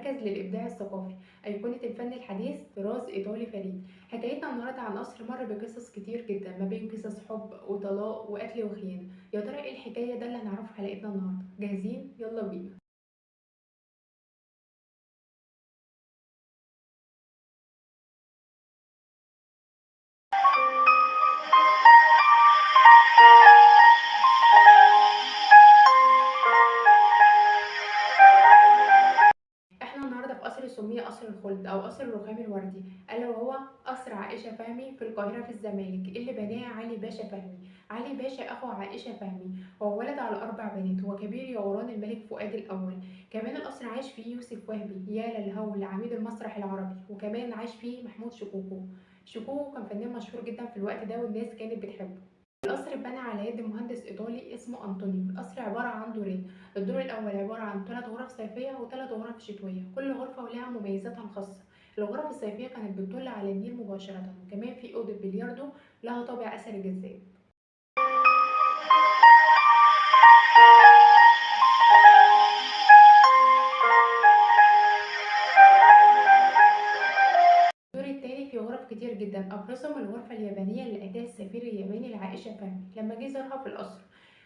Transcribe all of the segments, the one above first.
مركز للإبداع الثقافي، أيقونة الفن الحديث، طراز إيطالي فريد. حكايتنا النهاردة عن قصر مر بقصص كتير جدا، ما بين قصص حب وطلاق وقتل وخيانة. يا ترى إيه الحكاية؟ ده اللي هنعرفه في حلقتنا النهاردة. جاهزين؟ يلا بينا. احنا النهارده في قصر سمي قصر الخلد او قصر الرخام الوردي، الا وهو قصر عائشه فهمي في القاهره في الزمالك، اللي بناه علي باشا فهمي. علي باشا اخو عائشه فهمي، هو ولد على 4 بنات، هو كبير يوران الملك فؤاد الاول. كمان القصر عاش فيه يوسف وهبي يا للهول عميد المسرح العربي، وكمان عاش فيه محمود شكوكو. شكوكو كان فنان مشهور جدا في الوقت ده والناس كانت بتحبه. القصر اتبنى على يد مهندس إيطالي اسمه أنطونيو. القصر عبارة عن دورين، الدور الأول عبارة عن 3 غرف صيفية و3 غرف شتوية، كل غرفة ولها مميزاتها الخاصة. الغرف الصيفية كانت بتطل على النيل مباشرة، وكمان في أوضة بلياردو لها طابع أثري جذاب. الدور التاني فيه غرف كتير جدا، أبرزهم الغرفة اليابانية اللي أهداها السفير الياباني لعائشة فهمي لما جه زارها في القصر.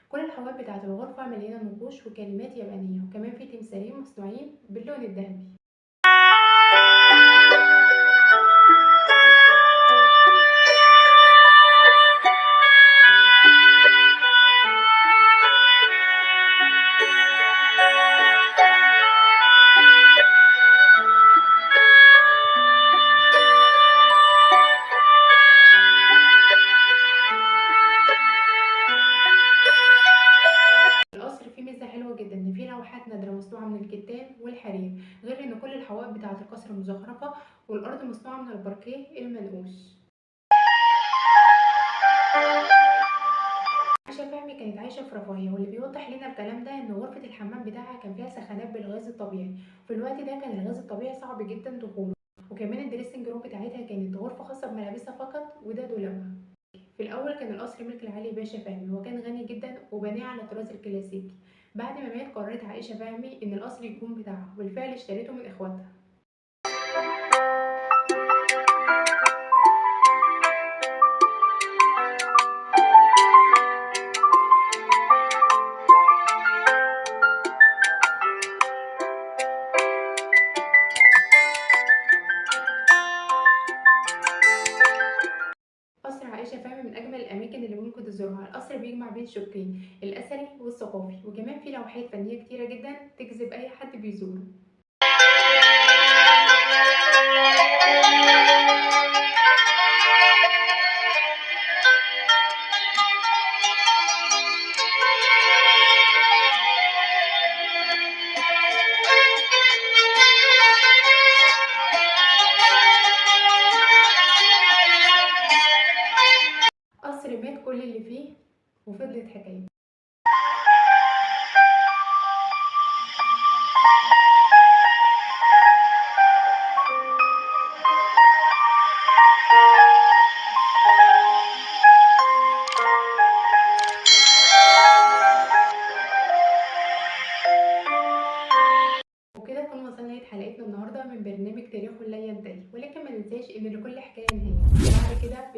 كل الحواف بتاعة الغرفة مليانة نقوش وكلمات يابانية، وكمان في تمثالين مصنوعين باللون الذهبي. القصر فيه ميزة حلوة جدا، إن فيه لوحات نادرة مصنوعة من الكتان والحرير، غير إن كل الحوائط بتاعة القصر مزخرفة، والأرض مصنوعة من الباركيه المنقوش. عائشة فهمي كانت عايشة في رفاهية، واللي بيوضح لنا الكلام ده إن غرفة الحمام بتاعها كان فيها سخانات بالغاز الطبيعي. في الوقت ده كان الغاز الطبيعي صعب جدا دخوله، وكمان الدريسنج روم بتاعتها كانت غرفة خاصة بملابسها فقط، وده دولابها. في الأول كان القصر ملك لعلي باشا فهمي، وكان غني جدا وبناه على الطراز الكلاسيكي. بعد ما مات قررت عائشة فهمي إن القصر يكون بتاعها، وبالفعل اشتريته من إخواتها. قصر عائشة فهمي من أجمل الأماكن اللي ممكن تزورها. القصر بيجمع بين شقين، الأثري والثقافي، وكمان فيه لوحات فنية كتيرة جدا تجذب أي حد بيزوره. قصر مات كل اللي فيه، وفضلت حكاية. وكده نكون وصلنا لنهاية حلقتنا النهاردة من برنامج تاريخ لا ينتهي، ولكن ما ننساش إن لكل حكاية نهاية. بعد كده